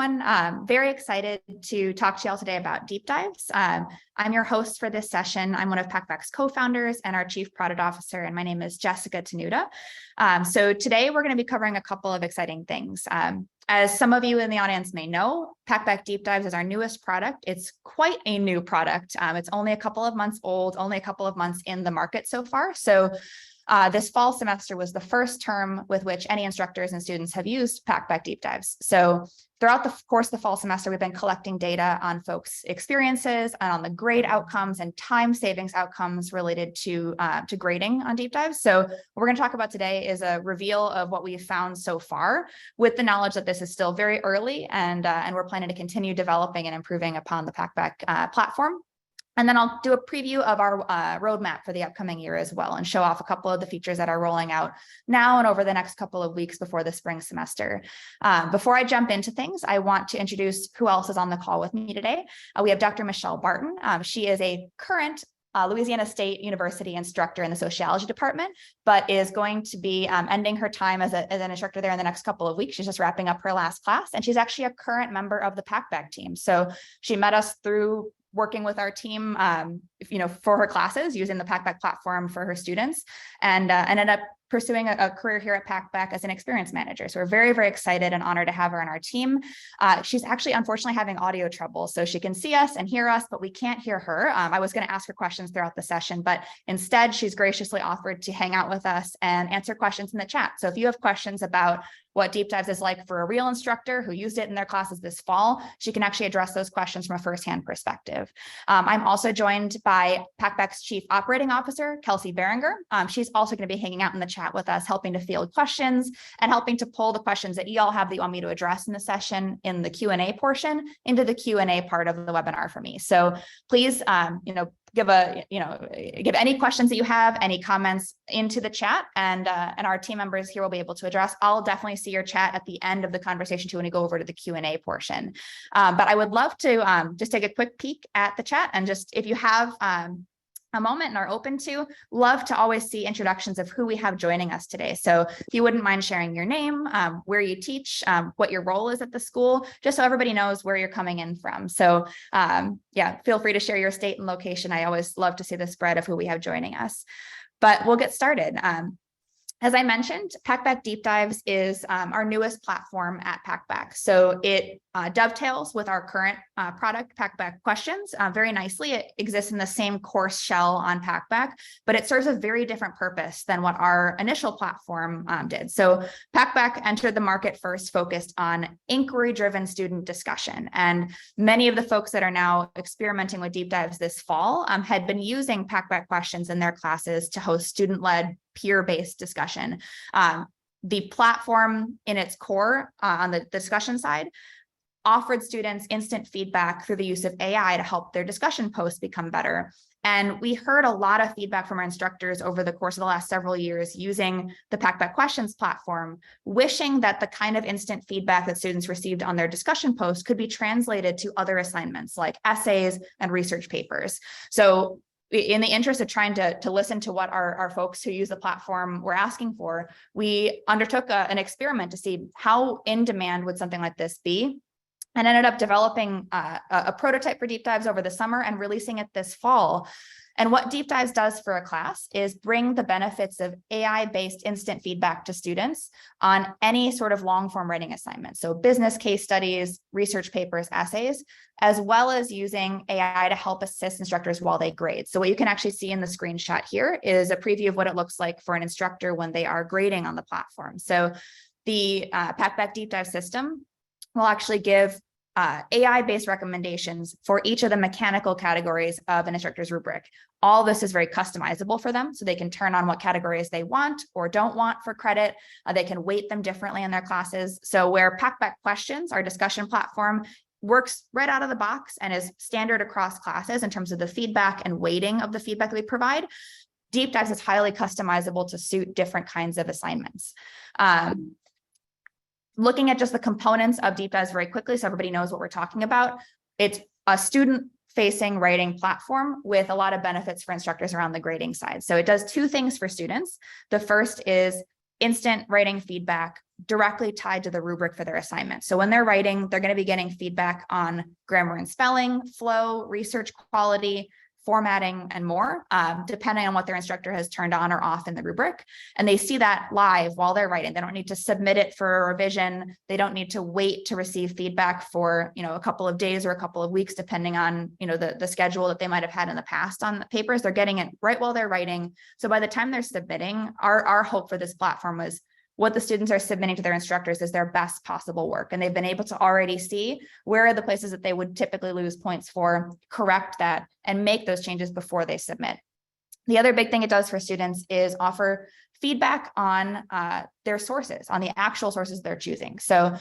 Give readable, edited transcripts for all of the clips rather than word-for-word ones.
everyone. Very excited to talk to y'all today about deep dives. I'm your host for this session. I'm one of Packback's co-founders and our chief product officer, and my name is Jessica Tenuta. So today we're going to be covering a couple of exciting things. As some of you in the audience may know, Packback Deep Dives is our newest product. It's quite a new product. It's only a couple of months old, only a couple of months in the market so far. So this fall semester was the first term with which any instructors and students have used Packback Deep Dives. So throughout the course of the fall semester, we've been collecting data on folks' experiences and on the grade outcomes and time savings outcomes related to grading on deep dives. So what we're going to talk about today is a reveal of what we've found so far, with the knowledge that this is still very early, and we're planning to continue developing and improving upon the Packback platform. And then I'll do a preview of our roadmap for the upcoming year as well, and show off a couple of the features that are rolling out now and over the next couple of weeks before the spring semester. Before I jump into things, I want to introduce who else is on the call with me today. We have Dr. Michelle Barton. She is a current Louisiana State University instructor in the sociology department, but is going to be ending her time as an instructor there in the next couple of weeks. She's just wrapping up her last class, and she's actually a current member of the Packback team. So she met us through working with our team, for her classes, using the Packback platform for her students, and ended up pursuing a career here at Packback as an experience manager. So we're very, very excited and honored to have her on our team. She's actually, unfortunately, having audio trouble. So she can see us and hear us, but we can't hear her. I was going to ask her questions throughout the session, but instead she's graciously offered to hang out with us and answer questions in the chat. So if you have questions about what deep dives is like for a real instructor who used it in their classes this fall, she can actually address those questions from a firsthand perspective. I'm also joined by Packback's Chief Operating Officer, Kelsey Berenger. She's also going to be hanging out in the chat with us, helping to field questions and helping to pull the questions that you all have that you want me to address in the session in the Q&A portion into the Q&A part of the webinar for me. So please, give any questions that you have, any comments into the chat, and our team members here will be able to address. I'll definitely see your chat at the end of the conversation too when we go over to the Q&A portion. But I would love to just take a quick peek at the chat, and just if you have a moment and are open to, love to always see introductions of who we have joining us today. So if you wouldn't mind sharing your name, where you teach, what your role is at the school, just so everybody knows where you're coming in from. So feel free to share your state and location. I always love to see the spread of who we have joining us, but we'll get started. As I mentioned, Packback Deep Dives is our newest platform at Packback. So it dovetails with our current product, Packback Questions, very nicely. It exists in the same course shell on Packback, but it serves a very different purpose than what our initial platform did. So Packback entered the market first focused on inquiry-driven student discussion. And many of the folks that are now experimenting with deep dives this fall had been using Packback Questions in their classes to host student-led peer-based discussion. The platform in its core on the discussion side offered students instant feedback through the use of AI to help their discussion posts become better. And we heard a lot of feedback from our instructors over the course of the last several years using the Packback Questions platform, wishing that the kind of instant feedback that students received on their discussion posts could be translated to other assignments like essays and research papers. So in the interest of trying to listen to what our folks who use the platform were asking for, we undertook an experiment to see how in demand would something like this be, and ended up developing a prototype for deep dives over the summer and releasing it this fall. And what deep dives does for a class is bring the benefits of AI-based instant feedback to students on any sort of long-form writing assignment. So business case studies, research papers, essays, as well as using AI to help assist instructors while they grade. So what you can actually see in the screenshot here is a preview of what it looks like for an instructor when they are grading on the platform. So the Packback Deep Dive system will actually give AI-based recommendations for each of the mechanical categories of an instructor's rubric. All this is very customizable for them, so they can turn on what categories they want or don't want for credit. They can weight them differently in their classes. So where Packback Questions, our discussion platform, works right out of the box and is standard across classes in terms of the feedback and weighting of the feedback that we provide, Deep Dives is highly customizable to suit different kinds of assignments. Looking at just the components of deep dives very quickly so everybody knows what we're talking about, it's a student-facing writing platform with a lot of benefits for instructors around the grading side. So it does two things for students. The first is instant writing feedback directly tied to the rubric for their assignment. So when they're writing, they're going to be getting feedback on grammar and spelling, flow, research quality, formatting, and more, depending on what their instructor has turned on or off in the rubric. And they see that live while they're writing. They don't need to submit it for a revision. They don't need to wait to receive feedback for, a couple of days or a couple of weeks, depending on, the schedule that they might have had in the past on the papers. They're getting it right while they're writing. So by the time they're submitting, our hope for this platform was what the students are submitting to their instructors is their best possible work. And they've been able to already see where are the places that they would typically lose points for, correct that, and make those changes before they submit. The other big thing it does for students is offer feedback on their sources, on the actual sources they're choosing. So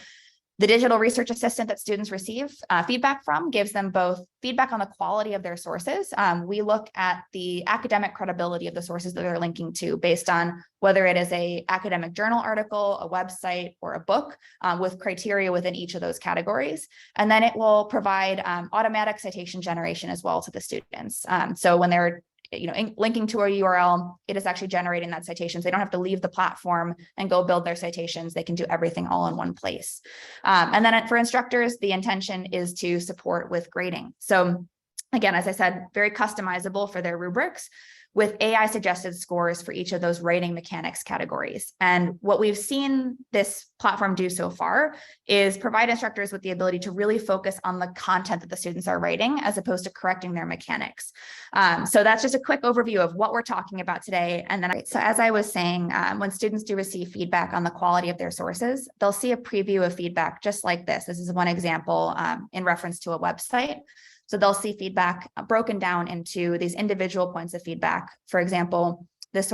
the digital research assistant that students receive feedback from gives them both feedback on the quality of their sources. We look at the academic credibility of the sources that they're linking to based on whether it is an academic journal article, a website, or a book with criteria within each of those categories. And then it will provide automatic citation generation as well to the students. So when they're linking to a URL, it is actually generating that citations. They don't have to leave the platform and go build their citations. They can do everything all in one place. And then for instructors, the intention is to support with grading. So again, as I said, very customizable for their rubrics, with AI suggested scores for each of those writing mechanics categories. And what we've seen this platform do so far is provide instructors with the ability to really focus on the content that the students are writing as opposed to correcting their mechanics. So that's just a quick overview of what we're talking about today. And then, so as I was saying, when students do receive feedback on the quality of their sources, they'll see a preview of feedback just like this. This is one example in reference to a website. So they'll see feedback broken down into these individual points of feedback. For example, this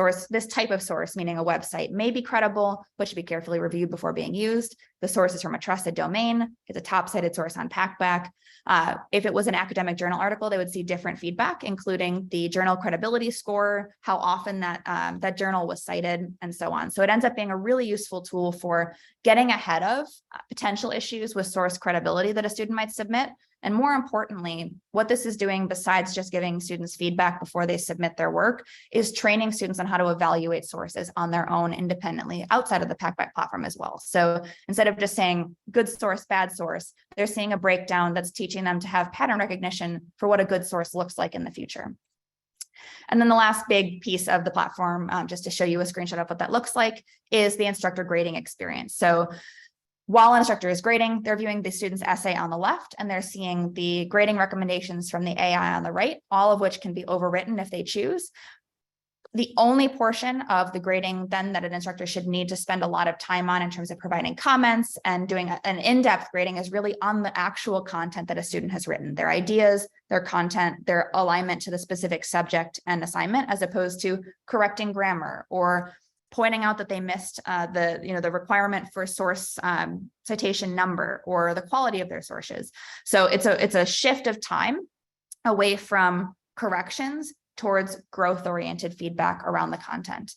type of source, meaning a website, may be credible, but should be carefully reviewed before being used. The source is from a trusted domain. It's a top-cited source on Packback. If it was an academic journal article, they would see different feedback, including the journal credibility score, how often that journal was cited, and so on. So it ends up being a really useful tool for getting ahead of potential issues with source credibility that a student might submit. And more importantly, what this is doing besides just giving students feedback before they submit their work is training students on how to evaluate sources on their own independently outside of the Packback platform as well. So instead of just saying good source, bad source, they're seeing a breakdown that's teaching them to have pattern recognition for what a good source looks like in the future. And then the last big piece of the platform, just to show you a screenshot of what that looks like, is the instructor grading experience. So while an instructor is grading, they're viewing the student's essay on the left, and they're seeing the grading recommendations from the AI on the right, all of which can be overwritten if they choose. The only portion of the grading then that an instructor should need to spend a lot of time on in terms of providing comments and doing an in-depth grading is really on the actual content that a student has written, their ideas, their content, their alignment to the specific subject and assignment, as opposed to correcting grammar or pointing out that they missed the requirement for source citation number or the quality of their sources. So it's a shift of time away from corrections towards growth-oriented feedback around the content.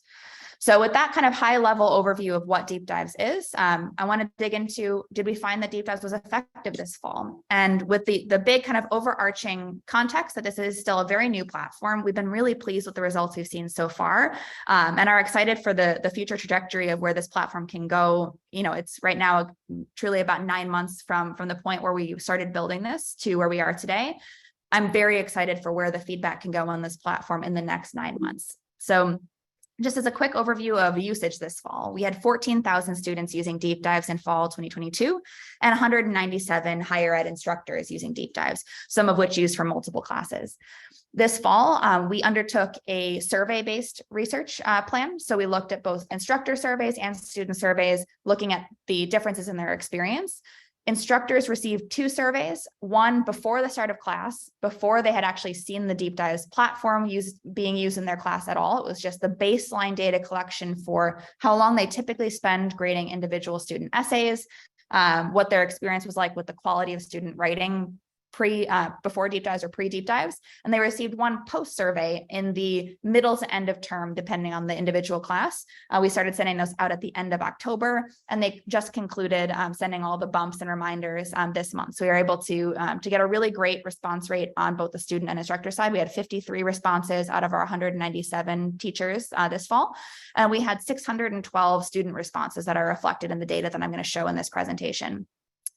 So with that kind of high-level overview of what Deep Dives is, I want to dig into, did we find that Deep Dives was effective this fall? And with the big kind of overarching context that this is still a very new platform, we've been really pleased with the results we've seen so far, and are excited for the future trajectory of where this platform can go. It's right now truly about 9 months from the point where we started building this to where we are today. I'm very excited for where the feedback can go on this platform in the next 9 months. So just as a quick overview of usage this fall, we had 14,000 students using Deep Dives in fall 2022 and 197 higher ed instructors using Deep Dives, some of which used for multiple classes. This fall, we undertook a survey-based research plan. So we looked at both instructor surveys and student surveys, looking at the differences in their experience. Instructors received 2 surveys, one before the start of class, before they had actually seen the Deep Dives platform being used in their class at all. It was just the baseline data collection for how long they typically spend grading individual student essays, what their experience was like with the quality of student writing before deep dives or pre-deep dives, and they received one post-survey in the middle to end of term, depending on the individual class. We started sending those out at the end of October, and they just concluded sending all the bumps and reminders this month. So we were able to get a really great response rate on both the student and instructor side. We had 53 responses out of our 197 teachers this fall, and we had 612 student responses that are reflected in the data that I'm going to show in this presentation.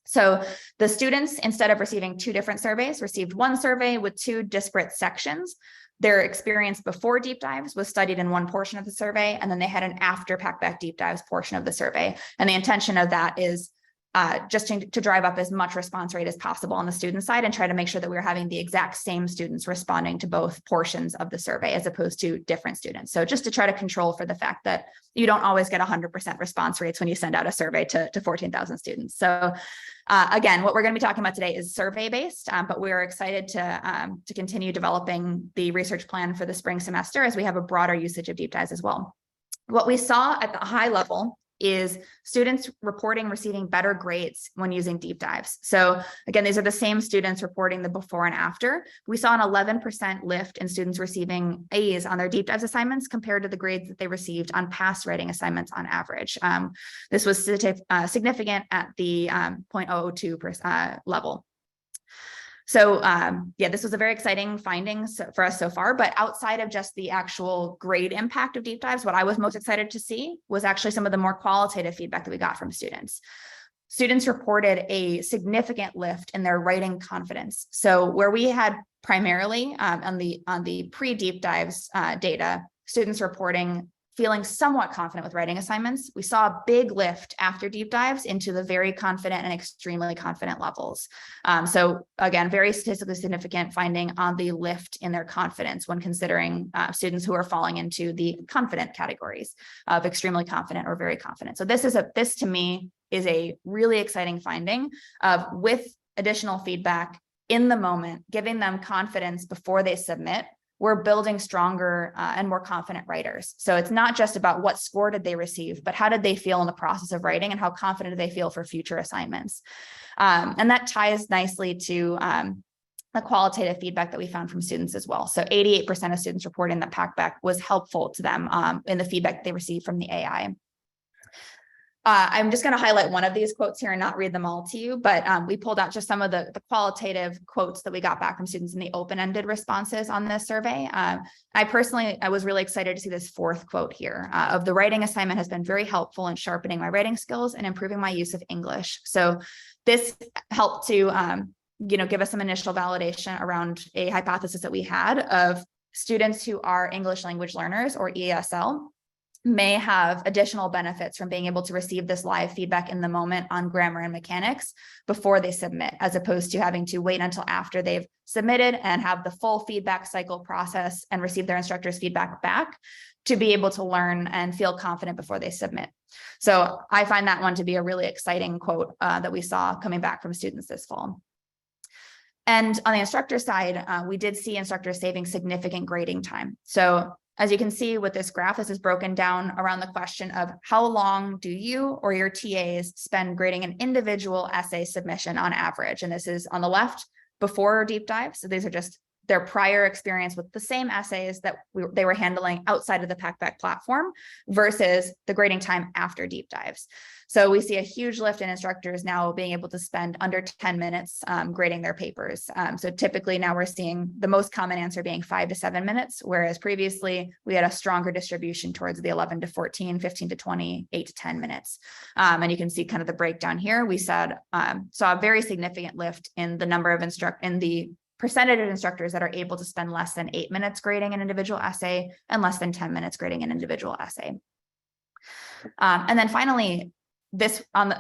So the students, instead of receiving two different surveys, received one survey with two disparate sections. Their experience before deep dives was studied in one portion of the survey, and then they had an after Packback deep dives portion of the survey. And the intention of that is just to drive up as much response rate as possible on the student side and try to make sure that we're having the exact same students responding to both portions of the survey as opposed to different students. So just to try to control for the fact that you don't always get 100% response rates when you send out a survey to 14,000 students. So again, what we're going to be talking about today is survey-based, but we're excited to continue developing the research plan for the spring semester as we have a broader usage of deep dives as well. What we saw at the high level is students reporting receiving better grades when using deep dives. So again, these are the same students reporting the before and after. We saw an 11% lift in students receiving A's on their deep dives assignments compared to the grades that they received on past writing assignments on average. This was significant at the 0.002 level. So yeah, this was a very exciting finding for us so far, but outside of just the actual grade impact of deep dives, what I was most excited to see was actually some of the more qualitative feedback that we got from students. Students reported a significant lift in their writing confidence. So where we had primarily on the pre-deep dives data, students reporting feeling somewhat confident with writing assignments, we saw a big lift after deep dives into the very confident and extremely confident levels. So again, very statistically significant finding on the lift in their confidence when considering students who are falling into the confident categories of extremely confident or very confident. So this to me is a really exciting finding of, with additional feedback in the moment, giving them confidence before they submit, we're building stronger and more confident writers. So it's not just about what score did they receive, but how did they feel in the process of writing and how confident do they feel for future assignments. And that ties nicely to the qualitative feedback that we found from students as well. So 88% of students reporting that Packback was helpful to them in the feedback they received from the AI. I'm just going to highlight one of these quotes here and not read them all to you, but we pulled out just some of the qualitative quotes that we got back from students in the open-ended responses on this survey. I was really excited to see this fourth quote here of the writing assignment has been very helpful in sharpening my writing skills and improving my use of English. So this helped to give us some initial validation around a hypothesis that we had of students who are English language learners or ESL may have additional benefits from being able to receive this live feedback in the moment on grammar and mechanics before they submit, as opposed to having to wait until after they've submitted and have the full feedback cycle process and receive their instructor's feedback back to be able to learn and feel confident before they submit. So I find that one to be a really exciting quote that we saw coming back from students this fall. And on the instructor side, we did see instructors saving significant grading time. So as you can see with this graph, this is broken down around the question of how long do you or your TAs spend grading an individual essay submission on average? And this is on the left before deep dive. So these are just their prior experience with the same essays that they were handling outside of the Packback platform versus the grading time after deep dives. So we see a huge lift in instructors now being able to spend under 10 minutes grading their papers. So typically now we're seeing the most common answer being 5 to 7 minutes, whereas previously we had a stronger distribution towards the 11 to 14, 15 to 20, 8 to 10 minutes. And you can see kind of the breakdown here. We saw a very significant lift in the number of the percentage of instructors that are able to spend less than 8 minutes grading an individual essay and less than 10 minutes grading an individual essay. And then finally,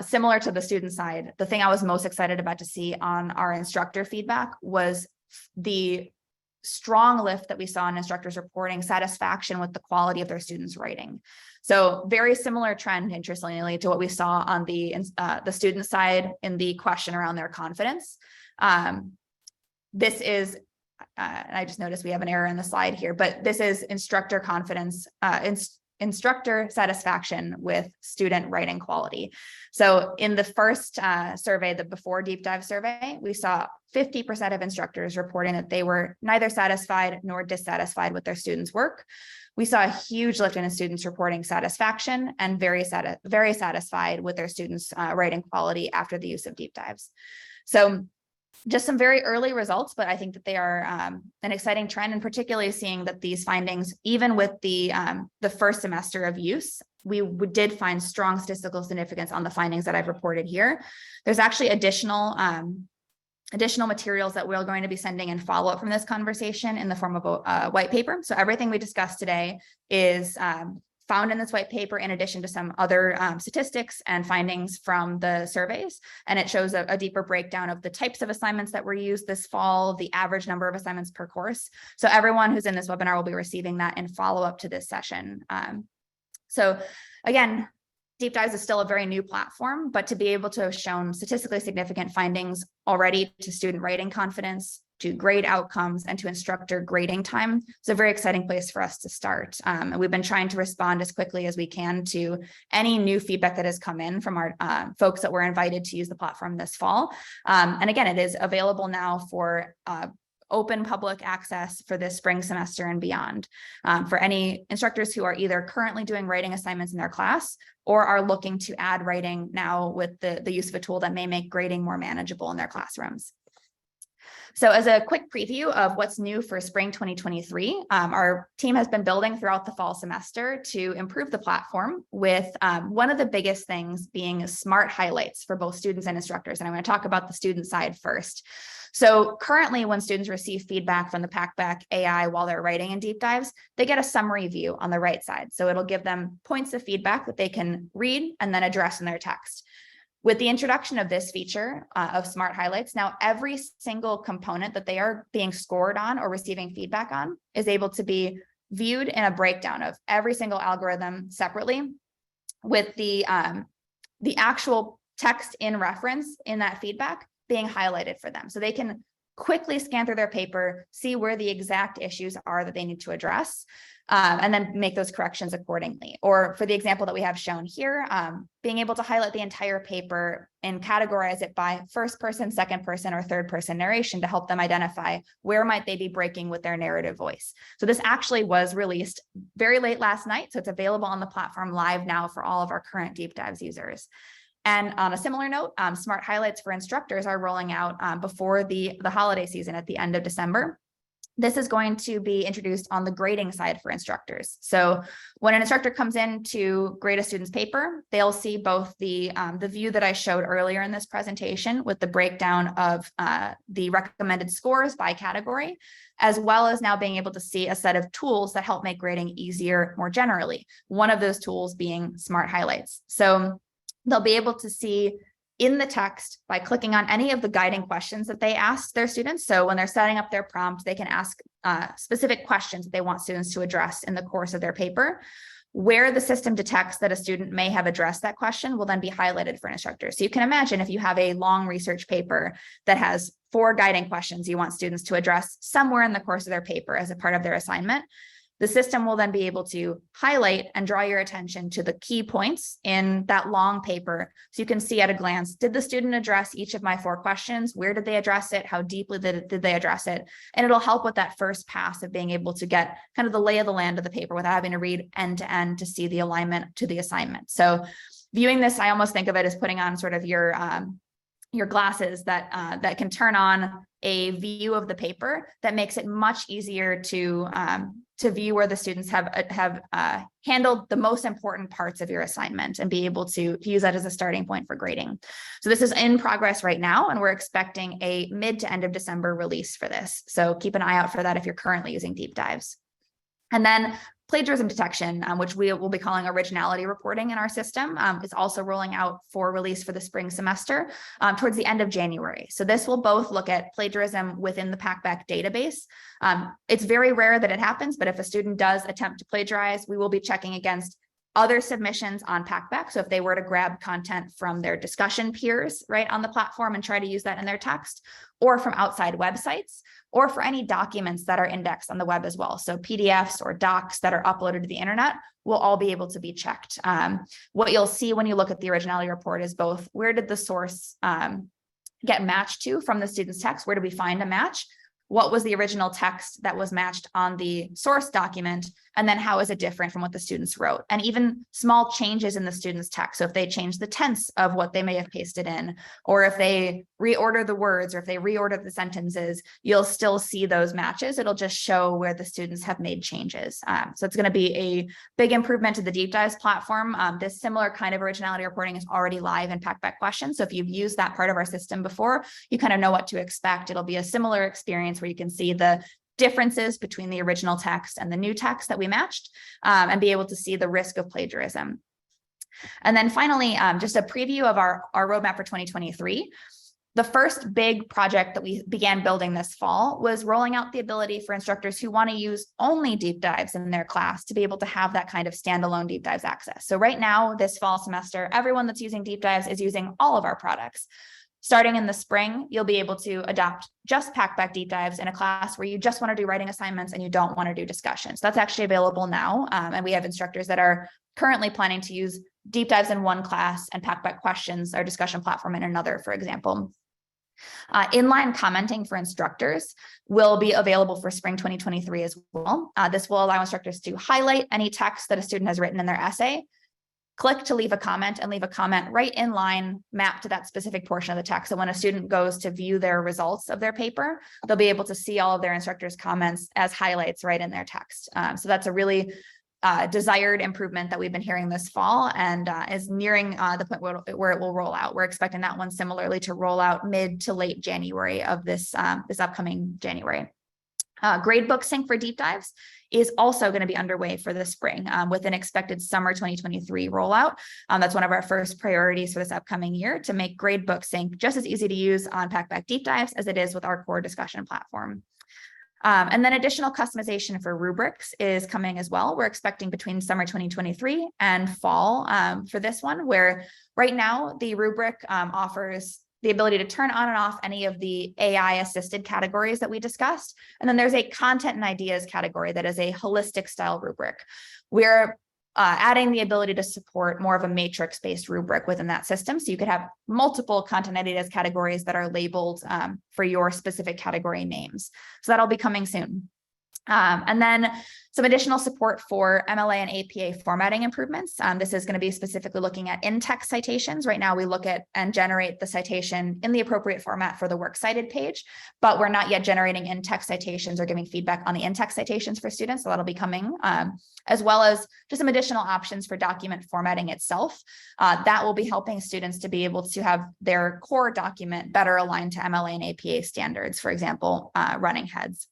similar to the student side, the thing I was most excited about to see on our instructor feedback was the strong lift that we saw in instructors reporting satisfaction with the quality of their students' writing. So very similar trend, interestingly, to what we saw on the student side in the question around their confidence. This is, I just noticed we have an error in the slide here, but this is instructor confidence, instructor satisfaction with student writing quality. So in the first survey, the before deep dive survey, we saw 50% of instructors reporting that they were neither satisfied nor dissatisfied with their students' work. We saw a huge lift in students reporting satisfaction and very satisfied with their students' writing quality after the use of deep dives. So just some very early results, but I think that they are an exciting trend, and particularly seeing that these findings, even with the first semester of use, we did find strong statistical significance on the findings that I've reported here. There's actually additional materials that we're going to be sending in follow-up from this conversation in the form of a white paper. So everything we discussed today is found in this white paper, in addition to some other statistics and findings from the surveys. And it shows a deeper breakdown of the types of assignments that were used this fall, the average number of assignments per course. So everyone who's in this webinar will be receiving that in follow-up to this session. So again, Deep Dives is still a very new platform, but to be able to have shown statistically significant findings already to student writing confidence, to grade outcomes, and to instructor grading time, it's a very exciting place for us to start. And we've been trying to respond as quickly as we can to any new feedback that has come in from our folks that were invited to use the platform this fall. And again, it is available now for open public access for this spring semester and beyond, for any instructors who are either currently doing writing assignments in their class or are looking to add writing now with the use of a tool that may make grading more manageable in their classrooms. So as a quick preview of what's new for spring 2023, our team has been building throughout the fall semester to improve the platform, with one of the biggest things being smart highlights for both students and instructors. And I'm going to talk about the student side first. So currently, when students receive feedback from the Packback AI while they're writing in deep dives, they get a summary view on the right side. So it'll give them points of feedback that they can read and then address in their text. With the introduction of this feature of smart highlights, now every single component that they are being scored on or receiving feedback on is able to be viewed in a breakdown of every single algorithm separately, with the actual text in reference in that feedback being highlighted for them. So they can quickly scan through their paper, see where the exact issues are that they need to address, and then make those corrections accordingly. Or for the example that we have shown here, being able to highlight the entire paper and categorize it by first person, second person, or third person narration to help them identify where might they be breaking with their narrative voice. So this actually was released very late last night, so it's available on the platform live now for all of our current Deep Dives users. And on a similar note, smart highlights for instructors are rolling out before the holiday season at the end of December. This is going to be introduced on the grading side for instructors. So when an instructor comes in to grade a student's paper, they'll see both the view that I showed earlier in this presentation with the breakdown of the recommended scores by category, as well as now being able to see a set of tools that help make grading easier more generally. One of those tools being smart highlights. So they'll be able to see in the text by clicking on any of the guiding questions that they ask their students. So when they're setting up their prompt, they can ask specific questions that they want students to address in the course of their paper. Where the system detects that a student may have addressed that question will then be highlighted for an instructor. So you can imagine if you have a long research paper that has 4 guiding questions you want students to address somewhere in the course of their paper as a part of their assignment, the system will then be able to highlight and draw your attention to the key points in that long paper. So you can see at a glance, did the student address each of my 4 questions? Where did they address it? How deeply did they address it? And it'll help with that first pass of being able to get kind of the lay of the land of the paper without having to read end to end to see the alignment to the assignment. So viewing this, I almost think of it as putting on sort of your glasses that can turn on a view of the paper that makes it much easier to view where the students have handled the most important parts of your assignment and be able to use that as a starting point for grading. So this is in progress right now, and we're expecting a mid to end of December release for this. So keep an eye out for that if you're currently using Deep Dives. And then plagiarism detection, which we will be calling originality reporting in our system, is also rolling out for release for the spring semester towards the end of January. So this will both look at plagiarism within the Packback database. It's very rare that it happens, but if a student does attempt to plagiarize, we will be checking against other submissions on Packback. So if they were to grab content from their discussion peers, right, on the platform and try to use that in their text, or from outside websites, or for any documents that are indexed on the web as well. So PDFs or docs that are uploaded to the internet will all be able to be checked. What you'll see when you look at the originality report is both where did the source get matched to from the student's text? Where did we find a match? What was the original text that was matched on the source document? And then how is it different from what the students wrote? And even small changes in the student's text. So if they change the tense of what they may have pasted in, or if they reorder the words, or if they reorder the sentences, you'll still see those matches. It'll just show where the students have made changes. So it's going to be a big improvement to the deep dives platform. This similar kind of originality reporting is already live in Packback Questions. So if you've used that part of our system before, you kind of know what to expect. It'll be a similar experience where you can see the differences between the original text and the new text that we matched, and be able to see the risk of plagiarism. And then finally, just a preview of our roadmap for 2023. The first big project that we began building this fall was rolling out the ability for instructors who want to use only deep dives in their class to be able to have that kind of standalone deep dives access. So right now, this fall semester, everyone that's using deep dives is using all of our products. Starting in the spring, you'll be able to adopt just Packback deep dives in a class where you just want to do writing assignments and you don't want to do discussions. That's actually available now. And we have instructors that are currently planning to use deep dives in one class and Packback Questions, our discussion platform, in another, for example. Inline commenting for instructors will be available for spring 2023 as well. This will allow instructors to highlight any text that a student has written in their essay, click to leave a comment, and leave a comment right in line mapped to that specific portion of the text. So when a student goes to view their results of their paper, they'll be able to see all of their instructor's comments as highlights right in their text. So that's a really desired improvement that we've been hearing this fall, and is nearing the point where it will roll out. We're expecting that one similarly to roll out mid to late January of this upcoming January. Gradebook sync for deep dives is also going to be underway for the spring with an expected summer 2023 rollout. That's one of our first priorities for this upcoming year, to make gradebook sync just as easy to use on Packback deep dives as it is with our core discussion platform. And then additional customization for rubrics is coming as well. We're expecting between summer 2023 and fall for this one, where right now the rubric offers the ability to turn on and off any of the AI assisted categories that we discussed. And then there's a content and ideas category that is a holistic style rubric. We're adding the ability to support more of a matrix based rubric within that system. So you could have multiple content ideas categories that are labeled for your specific category names. So that'll be coming soon. And then some additional support for MLA and APA formatting improvements. This is going to be specifically looking at in-text citations. Right now, we look at and generate the citation in the appropriate format for the works cited page, but we're not yet generating in-text citations or giving feedback on the in-text citations for students. So that'll be coming, as well as just some additional options for document formatting itself. That will be helping students to be able to have their core document better aligned to MLA and APA standards, for example, running heads.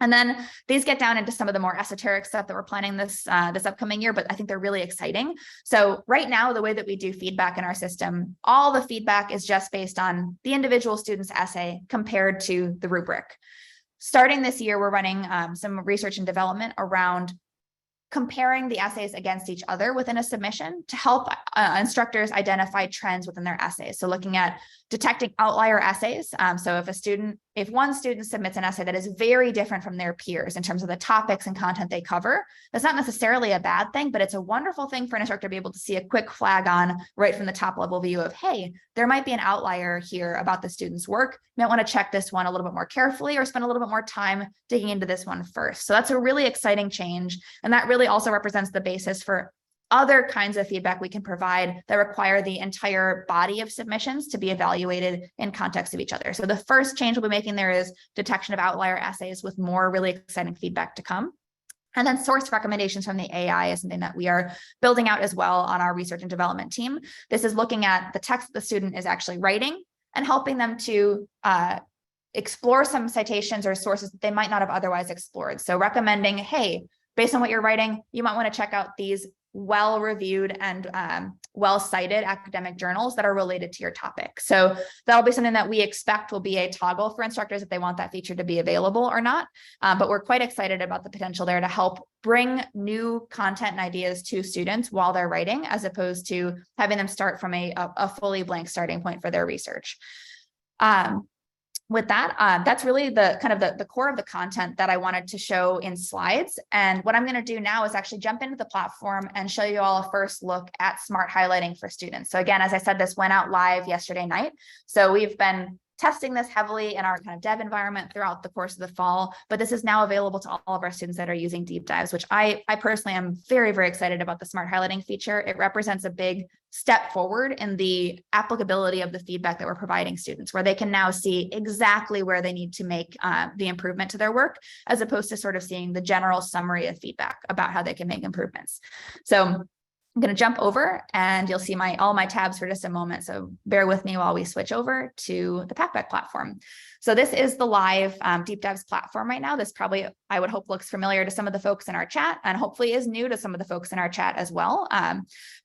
And then these get down into some of the more esoteric stuff that we're planning this upcoming year, but I think they're really exciting. So right now, the way that we do feedback in our system, all the feedback is just based on the individual student's essay compared to the rubric. Starting this year, we're running some research and development around comparing the essays against each other within a submission to help instructors identify trends within their essays. So looking at detecting outlier essays. So if one student submits an essay that is very different from their peers in terms of the topics and content they cover, that's not necessarily a bad thing, but it's a wonderful thing for an instructor to be able to see a quick flag on right from the top level view of, hey, there might be an outlier here about the student's work. You might want to check this one a little bit more carefully or spend a little bit more time digging into this one first. So that's a really exciting change. And that really also represents the basis for other kinds of feedback we can provide that require the entire body of submissions to be evaluated in context of each other. So the first change we'll be making there is detection of outlier essays, with more really exciting feedback to come. And then source recommendations from the AI is something that we are building out as well on our research and development team. This is looking at the text that the student is actually writing and helping them to explore some citations or sources that they might not have otherwise explored. So recommending, hey, based on what you're writing, you might want to check out these well-reviewed and well-cited academic journals that are related to your topic. So that'll be something that we expect will be a toggle for instructors if they want that feature to be available or not. But we're quite excited about the potential there to help bring new content and ideas to students while they're writing, as opposed to having them start from a fully blank starting point for their research. With that, that's really the kind of the core of the content that I wanted to show in slides. And what I'm going to do now is actually jump into the platform and show you all a first look at smart highlighting for students. So again, as I said, this went out live yesterday night. So we've been testing this heavily in our kind of dev environment throughout the course of the fall, but this is now available to all of our students that are using deep dives, which I personally am very, very excited about the smart highlighting feature. It represents a big step forward in the applicability of the feedback that we're providing students, where they can now see exactly where they need to make the improvement to their work, as opposed to sort of seeing the general summary of feedback about how they can make improvements. So I'm going to jump over and you'll see all my tabs for just a moment. So bear with me while we switch over to the Packback platform. So this is the live deep dives platform right now. This probably, I would hope, looks familiar to some of the folks in our chat, and hopefully is new to some of the folks in our chat as well.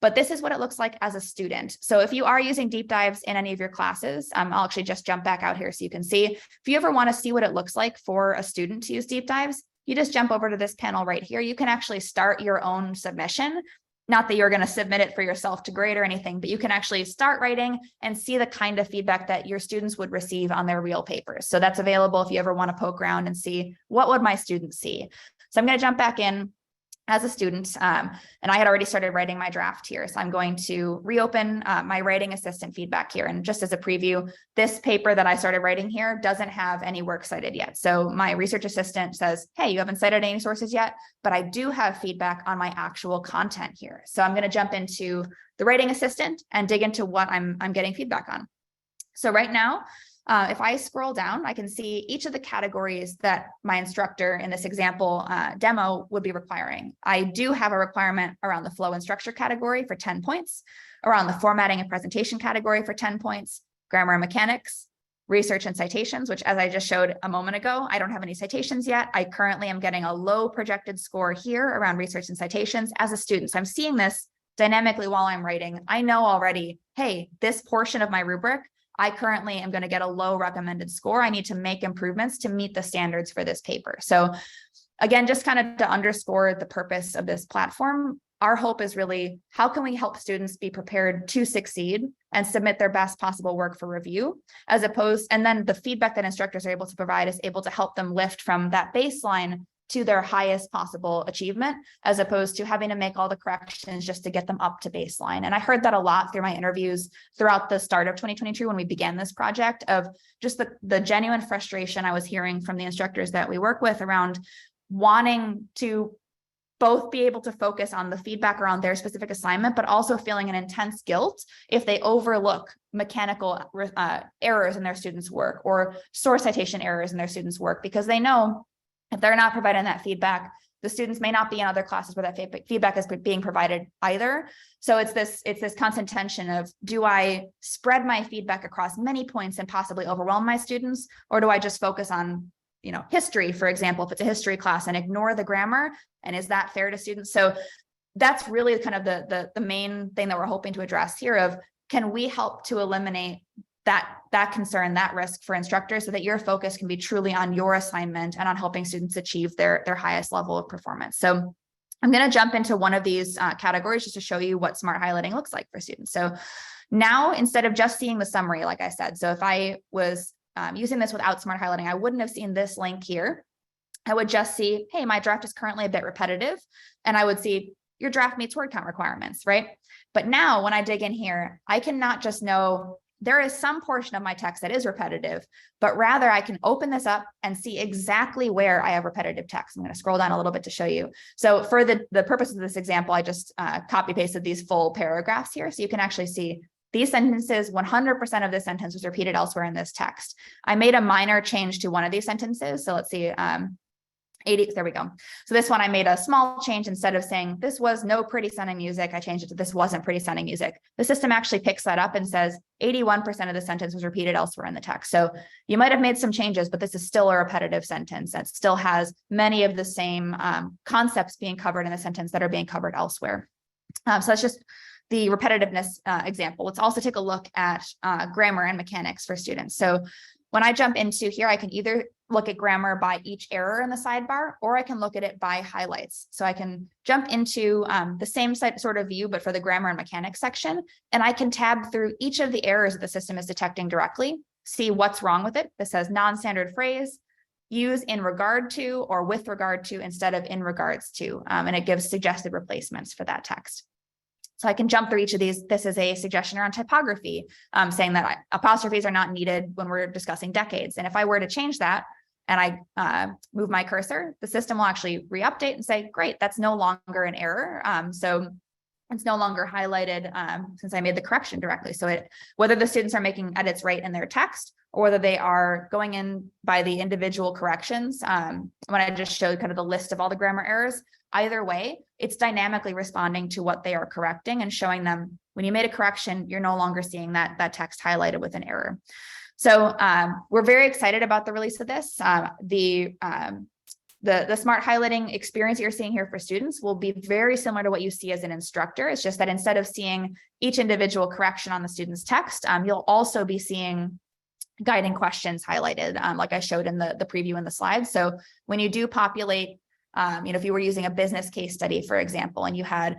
But this is what it looks like as a student. So if you are using deep dives in any of your classes, I'll actually just jump back out here so you can see. If you ever want to see what it looks like for a student to use deep dives, you just jump over to this panel right here. You can actually start your own submission. Not that you're going to submit it for yourself to grade or anything, but you can actually start writing and see the kind of feedback that your students would receive on their real papers. So that's available if you ever want to poke around and see what would my students see. So I'm going to jump back in as a student, and I had already started writing my draft here. So I'm going to reopen my writing assistant feedback here. And just as a preview, this paper that I started writing here doesn't have any works cited yet. So my research assistant says, hey, you haven't cited any sources yet, but I do have feedback on my actual content here. So I'm going to jump into the writing assistant and dig into what I'm getting feedback on. So right now, if I scroll down, I can see each of the categories that my instructor in this example demo would be requiring. I do have a requirement around the flow and structure category for 10 points, around the formatting and presentation category for 10 points, grammar and mechanics, research and citations, which, as I just showed a moment ago, I don't have any citations yet. I currently am getting a low projected score here around research and citations as a student. So I'm seeing this dynamically while I'm writing. I know already, hey, this portion of my rubric, I currently am going to get a low recommended score. I need to make improvements to meet the standards for this paper. So again, just kind of to underscore the purpose of this platform, our hope is really, how can we help students be prepared to succeed and submit their best possible work for review, as opposed, and then the feedback that instructors are able to provide is able to help them lift from that baseline to their highest possible achievement, as opposed to having to make all the corrections just to get them up to baseline. And I heard that a lot through my interviews throughout the start of 2022 when we began this project, of just the genuine frustration I was hearing from the instructors that we work with around wanting to both be able to focus on the feedback around their specific assignment, but also feeling an intense guilt if they overlook mechanical errors in their students' work or source citation errors in their students' work, because they know if they're not providing that feedback, the students may not be in other classes where that feedback is being provided either. So it's this constant tension of, do I spread my feedback across many points and possibly overwhelm my students? Or do I just focus on, history, for example, if it's a history class, and ignore the grammar? And is that fair to students? So that's really kind of the main thing that we're hoping to address here, of, can we help to eliminate that concern, that risk for instructors, so that your focus can be truly on your assignment and on helping students achieve their highest level of performance. So I'm going to jump into one of these categories just to show you what smart highlighting looks like for students. So now, instead of just seeing the summary, like I said, so if I was using this without smart highlighting, I wouldn't have seen this link here. I would just see, hey, my draft is currently a bit repetitive. And I would see, your draft meets word count requirements, right? But now when I dig in here, I can not just know there is some portion of my text that is repetitive, but rather I can open this up and see exactly where I have repetitive text. I'm going to scroll down a little bit to show you. So for the purpose of this example, I just copy pasted these full paragraphs here. So you can actually see these sentences, 100% of this sentence was repeated elsewhere in this text. I made a minor change to one of these sentences. So let's see, 80, there we go. So this one, I made a small change. Instead of saying this was no pretty sounding music, I changed it to this wasn't pretty sounding music. The system actually picks that up and says 81% of the sentence was repeated elsewhere in the text. So you might have made some changes, but this is still a repetitive sentence that still has many of the same concepts being covered in the sentence that are being covered elsewhere. So that's just the repetitiveness example. Let's also take a look at grammar and mechanics for students. So when I jump into here, I can either look at grammar by each error in the sidebar, or I can look at it by highlights. So I can jump into the same sort of view, but for the grammar and mechanics section, and I can tab through each of the errors that the system is detecting directly, see what's wrong with it. This says non-standard phrase, use in regard to or with regard to instead of in regards to, and it gives suggested replacements for that text. So I can jump through each of these. This is a suggestion around typography, saying that apostrophes are not needed when we're discussing decades. And if I were to change that and I move my cursor, the system will actually re-update and say, great, that's no longer an error. So it's no longer highlighted since I made the correction directly. So whether the students are making edits right in their text or whether they are going in by the individual corrections, when I just showed kind of the list of all the grammar errors, either way, it's dynamically responding to what they are correcting and showing them when you made a correction, you're no longer seeing that text highlighted with an error. So we're very excited about the release of this. The smart highlighting experience you're seeing here for students will be very similar to what you see as an instructor. It's just that instead of seeing each individual correction on the student's text, you'll also be seeing guiding questions highlighted, like I showed in the preview in the slides. So when you do populate, if you were using a business case study, for example, and you had,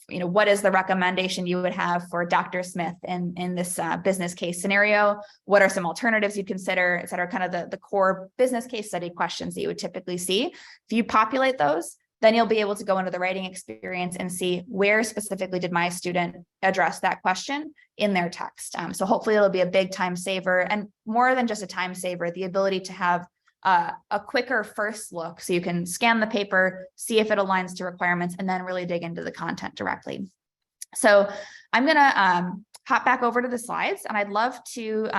what is the recommendation you would have for Dr. Smith in this business case scenario? What are some alternatives you'd consider, et cetera, kind of the core business case study questions that you would typically see. If you populate those, then you'll be able to go into the writing experience and see where specifically did my student address that question in their text. So hopefully it'll be a big time saver, and more than just a time saver, the ability to have a quicker first look, so you can scan the paper, see if it aligns to requirements, and then really dig into the content directly. So I'm going to hop back over to the slides, and I'd love to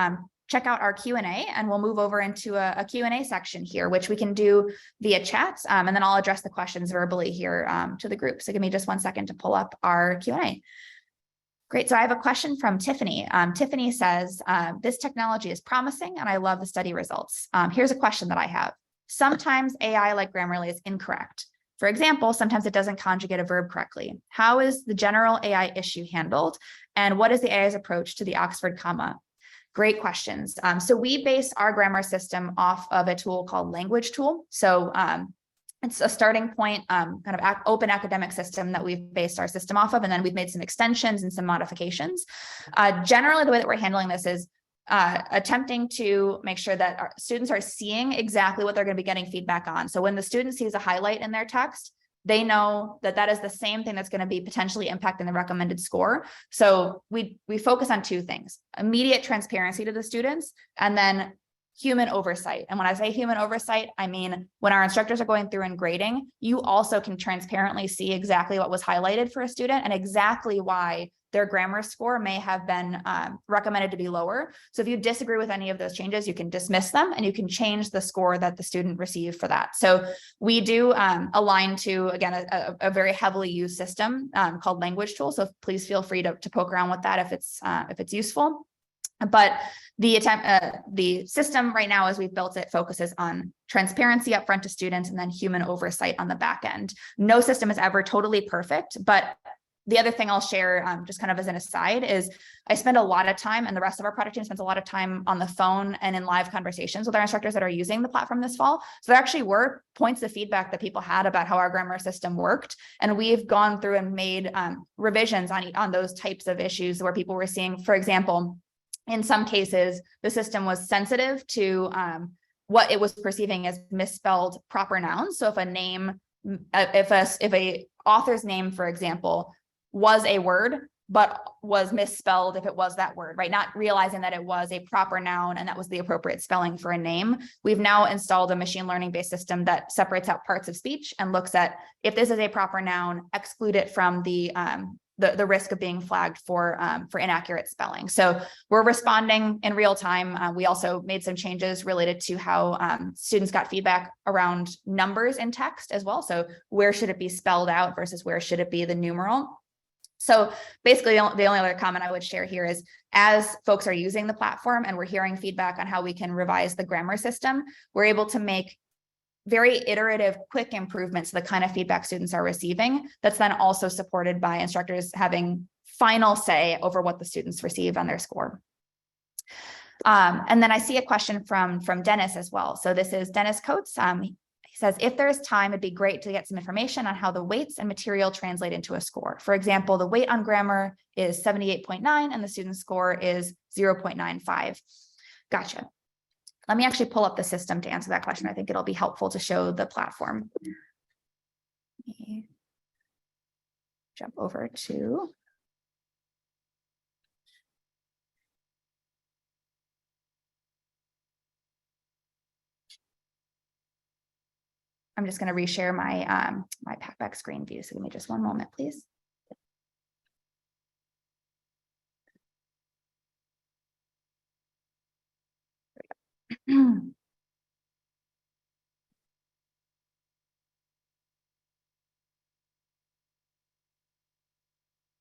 check out our Q&A, and we'll move over into a Q&A section here, which we can do via chat, and then I'll address the questions verbally here to the group. So give me just 1 second to pull up our Q&A. Great. So I have a question from Tiffany. Tiffany says, this technology is promising and I love the study results. Here's a question that I have. Sometimes AI like Grammarly is incorrect. For example, sometimes it doesn't conjugate a verb correctly. How is the general AI issue handled? And what is the AI's approach to the Oxford comma? Great questions. So we base our grammar system off of a tool called Language Tool. So it's a starting point, kind of open academic system that we've based our system off of, and then we've made some extensions and some modifications. Generally, the way that we're handling this is attempting to make sure that our students are seeing exactly what they're going to be getting feedback on. So when the student sees a highlight in their text, they know that that is the same thing that's going to be potentially impacting the recommended score. So we focus on two things: immediate transparency to the students, and then human oversight. And when I say human oversight, I mean, when our instructors are going through and grading, you also can transparently see exactly what was highlighted for a student and exactly why their grammar score may have been recommended to be lower. So if you disagree with any of those changes, you can dismiss them and you can change the score that the student received for that. So we do align to, again, a very heavily used system called Language Tool. So please feel free to poke around with that if it's useful. But the system right now, as we've built it, focuses on transparency up front to students and then human oversight on the back end. No system is ever totally perfect, but the other thing I'll share, just kind of as an aside, is I spend a lot of time, and the rest of our product team spends a lot of time on the phone and in live conversations with our instructors that are using the platform this fall. So there actually were points of feedback that people had about how our grammar system worked, and we've gone through and made revisions on those types of issues where people were seeing, for example, in some cases, the system was sensitive to what it was perceiving as misspelled proper nouns. So if a name, if a author's name, for example, was a word, but was misspelled if it was that word, right? Not realizing that it was a proper noun and that was the appropriate spelling for a name. We've now installed a machine learning based system that separates out parts of speech and looks at, if this is a proper noun, exclude it from the risk of being flagged for inaccurate spelling. So we're responding in real time. We also made some changes related to how students got feedback around numbers in text as well. So where should it be spelled out versus where should it be the numeral? So basically, the only other comment I would share here is, as folks are using the platform and we're hearing feedback on how we can revise the grammar system, we're able to make very iterative, quick improvements to the kind of feedback students are receiving. That's then also supported by instructors having final say over what the students receive on their score. And then I see a question from Dennis as well. So this is Dennis Coates. He says, if there's time, it'd be great to get some information on how the weights and material translate into a score. For example, the weight on grammar is 78.9 and the student score is 0.95. Gotcha. Let me actually pull up the system to answer that question. I think it'll be helpful to show the platform. Let me jump over to. I'm just going to reshare my my Packback screen view. So give me just one moment, please.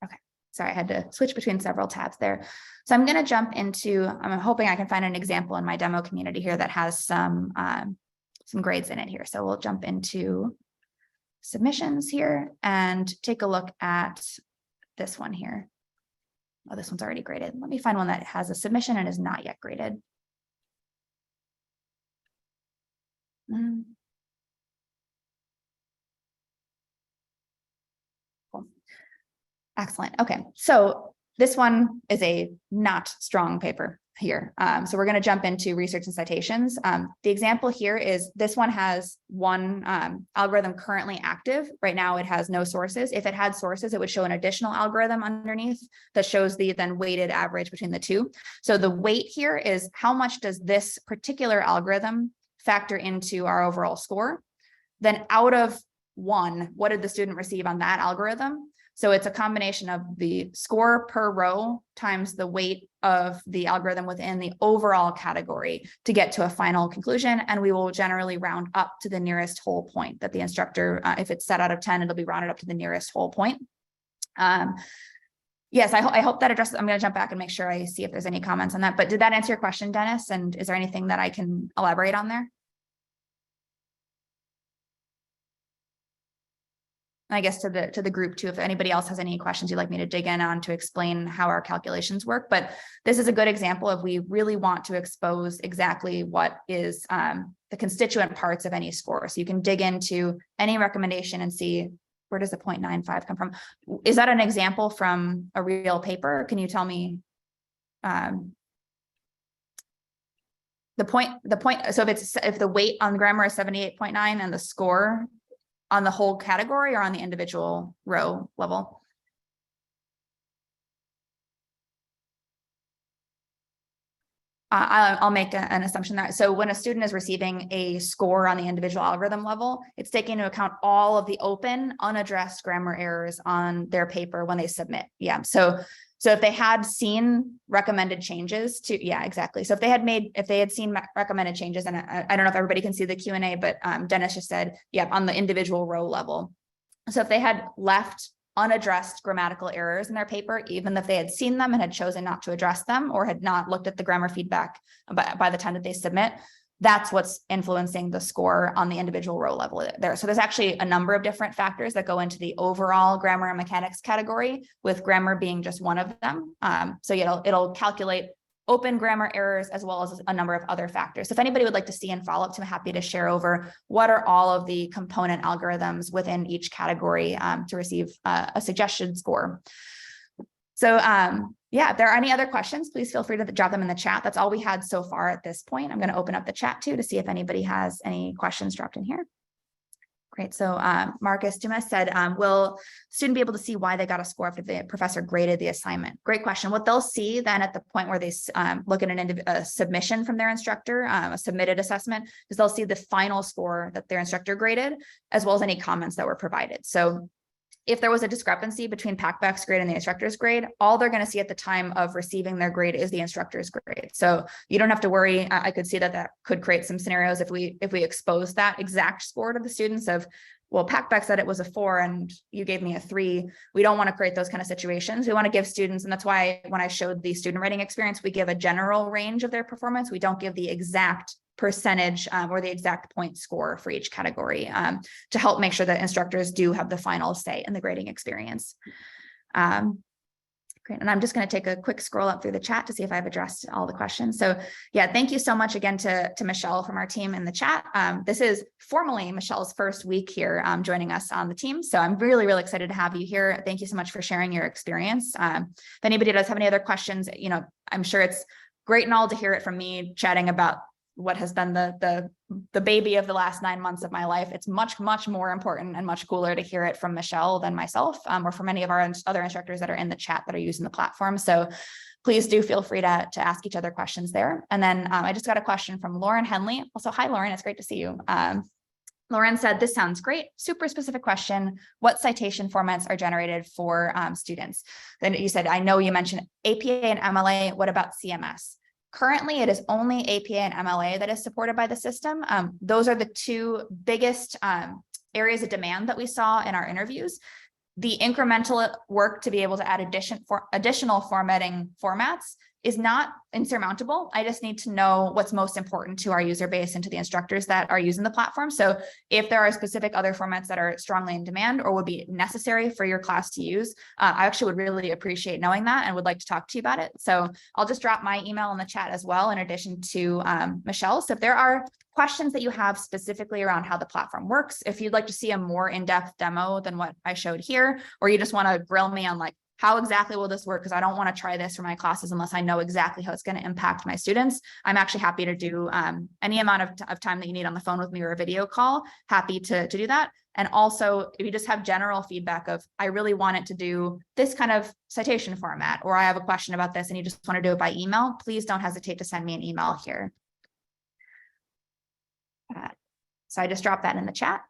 Okay, sorry, I had to switch between several tabs there. So I'm going to jump into, I'm hoping I can find an example in my demo community here that has some grades in it here. So we'll jump into submissions here and take a look at this one here. Oh, this one's already graded. Let me find one that has a submission and is not yet graded. Cool. Excellent. Okay, so this one is a not strong paper here. So we're going to jump into research and citations. The example here is this one has one algorithm currently active. Right now it has no sources. If it had sources, it would show an additional algorithm underneath that shows the then weighted average between the two. So the weight here is how much does this particular algorithm factor into our overall score? Then out of 1, what did the student receive on that algorithm? So it's a combination of the score per row times the weight of the algorithm within the overall category to get to a final conclusion. And we will generally round up to the nearest whole point that the instructor, if it's set out of 10, it'll be rounded up to the nearest whole point. Yes, I hope that addresses, I'm going to jump back and make sure I see if there's any comments on that. But did that answer your question, Dennis? And is there anything that I can elaborate on there? I guess to the group too, if anybody else has any questions you'd like me to dig in on to explain how our calculations work. But this is a good example of we really want to expose exactly what is the constituent parts of any score. So you can dig into any recommendation and see where does the 0.95 come from. Is that an example from a real paper? Can you tell me the point, so if the weight on grammar is 78.9 and the score on the whole category or on the individual row level? I'll make an assumption that, so when a student is receiving a score on the individual algorithm level, it's taking into account all of the open, unaddressed grammar errors on their paper when they submit. Yeah, so if they had seen recommended changes to, yeah, exactly. So if they had seen recommended changes, and I don't know if everybody can see the Q&A, but Dennis just said, yeah, on the individual row level. So if they had left unaddressed grammatical errors in their paper, even if they had seen them and had chosen not to address them or had not looked at the grammar feedback by the time that they submit, that's what's influencing the score on the individual row level there. So there's actually a number of different factors that go into the overall grammar and mechanics category, with grammar being just one of them. So it'll calculate open grammar errors as well as a number of other factors. So if anybody would like to see and follow up, I'm happy to share over what are all of the component algorithms within each category to receive a suggested score. So yeah, if there are any other questions, please feel free to drop them in the chat. That's all we had so far at this point. I'm going to open up the chat too to see if anybody has any questions dropped in here. Great. So Marcus Dumas said, will student be able to see why they got a score after the professor graded the assignment? Great question. What they'll see then at the point where they look at a submission from their instructor, a submitted assessment, is they'll see the final score that their instructor graded, as well as any comments that were provided. So if there was a discrepancy between Packback's grade and the instructor's grade, all they're going to see at the time of receiving their grade is the instructor's grade. So you don't have to worry. I could see that could create some scenarios if we expose that exact score to the students of, well, Packback said it was a 4 and you gave me a 3. We don't want to create those kind of situations. We want to give students, and that's why when I showed the student writing experience, we give a general range of their performance. We don't give the exact percentage or the exact point score for each category to help make sure that instructors do have the final say in the grading experience. Great. And I'm just going to take a quick scroll up through the chat to see if I've addressed all the questions. So yeah, thank you so much again to Michelle from our team in the chat. This is formally Michelle's first week here joining us on the team. So I'm really, really excited to have you here. Thank you so much for sharing your experience. If anybody does have any other questions, I'm sure it's great and all to hear it from me chatting about what has been the baby of the last 9 months of my life. It's much, much more important and much cooler to hear it from Michelle than myself or from any of our other instructors that are in the chat that are using the platform. So please do feel free to ask each other questions there. And then I just got a question from Lauren Henley. Also, hi, Lauren, it's great to see you. Lauren said, this sounds great. Super specific question. What citation formats are generated for students? Then you said, I know you mentioned APA and MLA. What about CMS? Currently, it is only APA and MLA that is supported by the system. Those are the two biggest areas of demand that we saw in our interviews. The incremental work to be able to add additional formatting formats is not insurmountable. I just need to know what's most important to our user base and to the instructors that are using the platform. So if there are specific other formats that are strongly in demand or would be necessary for your class to use, I actually would really appreciate knowing that and would like to talk to you about it. So I'll just drop my email in the chat as well, in addition to Michelle. So if there are questions that you have specifically around how the platform works, if you'd like to see a more in-depth demo than what I showed here, or you just want to grill me on like, how exactly will this work? Because I don't want to try this for my classes unless I know exactly how it's going to impact my students. I'm actually happy to do any amount of time that you need on the phone with me or a video call. Happy to do that. And also, if you just have general feedback of, I really want it to do this kind of citation format, or I have a question about this and you just want to do it by email, please don't hesitate to send me an email here. So I just dropped that in the chat.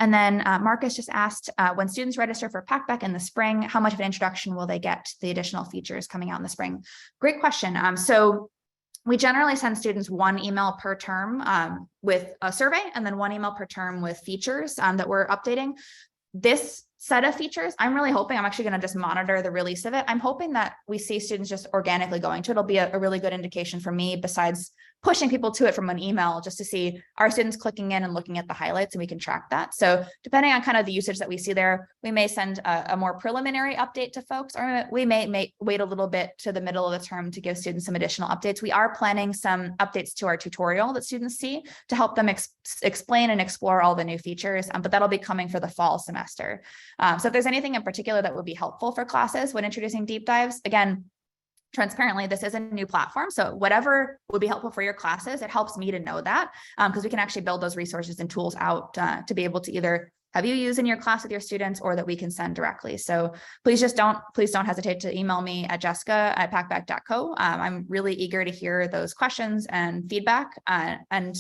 And then Marcus just asked, when students register for Packback in the spring, how much of an introduction will they get to the additional features coming out in the spring? Great question. So we generally send students one email per term with a survey, and then one email per term with features that we're updating. This set of features, I'm really hoping, I'm actually going to just monitor the release of it. I'm hoping that we see students just organically going to it. It'll be a really good indication for me, besides pushing people to it from an email, just to see, are students clicking in and looking at the highlights, and we can track that. So depending on kind of the usage that we see there, we may send a more preliminary update to folks, or we may wait a little bit to the middle of the term to give students some additional updates. We are planning some updates to our tutorial that students see to help them explain and explore all the new features, but that'll be coming for the fall semester. So if there's anything in particular that would be helpful for classes when introducing deep dives, again, transparently, this is a new platform. So whatever would be helpful for your classes, it helps me to know that, because we can actually build those resources and tools out to be able to either have you use in your class with your students, or that we can send directly. So please don't hesitate to email me at jessica@packback.co. I'm really eager to hear those questions and feedback, and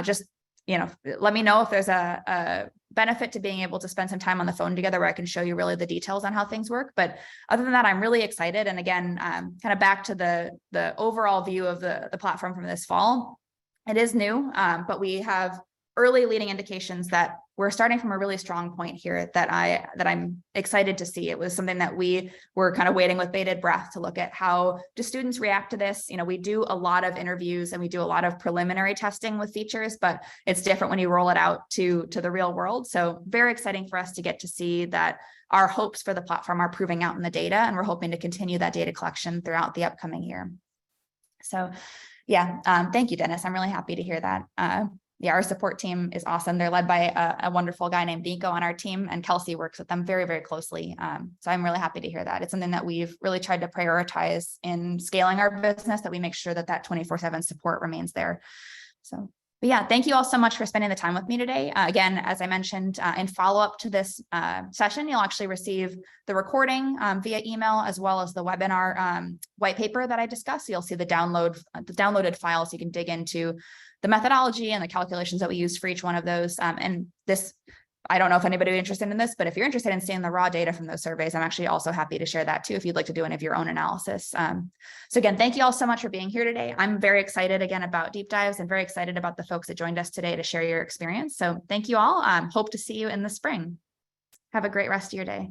just, let me know if there's a benefit to being able to spend some time on the phone together where I can show you really the details on how things work. But other than that, I'm really excited. And again, kind of back to the overall view of the platform from this fall. It is new, but we have early leading indications that we're starting from a really strong point here that I'm excited to see. It was something that we were kind of waiting with bated breath to look at. How do students react to this? We do a lot of interviews and we do a lot of preliminary testing with features, but it's different when you roll it out to the real world. So very exciting for us to get to see that our hopes for the platform are proving out in the data, and we're hoping to continue that data collection throughout the upcoming year. So yeah, thank you, Dennis. I'm really happy to hear that. Yeah, our support team is awesome. They're led by a wonderful guy named Nico on our team, and Kelsey works with them very, very closely. So I'm really happy to hear that. It's something that we've really tried to prioritize in scaling our business, that we make sure that 24/7 support remains there. So, but yeah, thank you all so much for spending the time with me today. Again, as I mentioned, in follow-up to this session, you'll actually receive the recording via email, as well as the webinar white paper that I discussed. So you'll see the downloaded file, so you can dig into the methodology and the calculations that we use for each one of those. And this, I don't know if anybody would be interested in this, but if you're interested in seeing the raw data from those surveys, I'm actually also happy to share that too, if you'd like to do any of your own analysis. So again, thank you all so much for being here today. I'm very excited again about deep dives, and very excited about the folks that joined us today to share your experience. So thank you all. Hope to see you in the spring. Have a great rest of your day.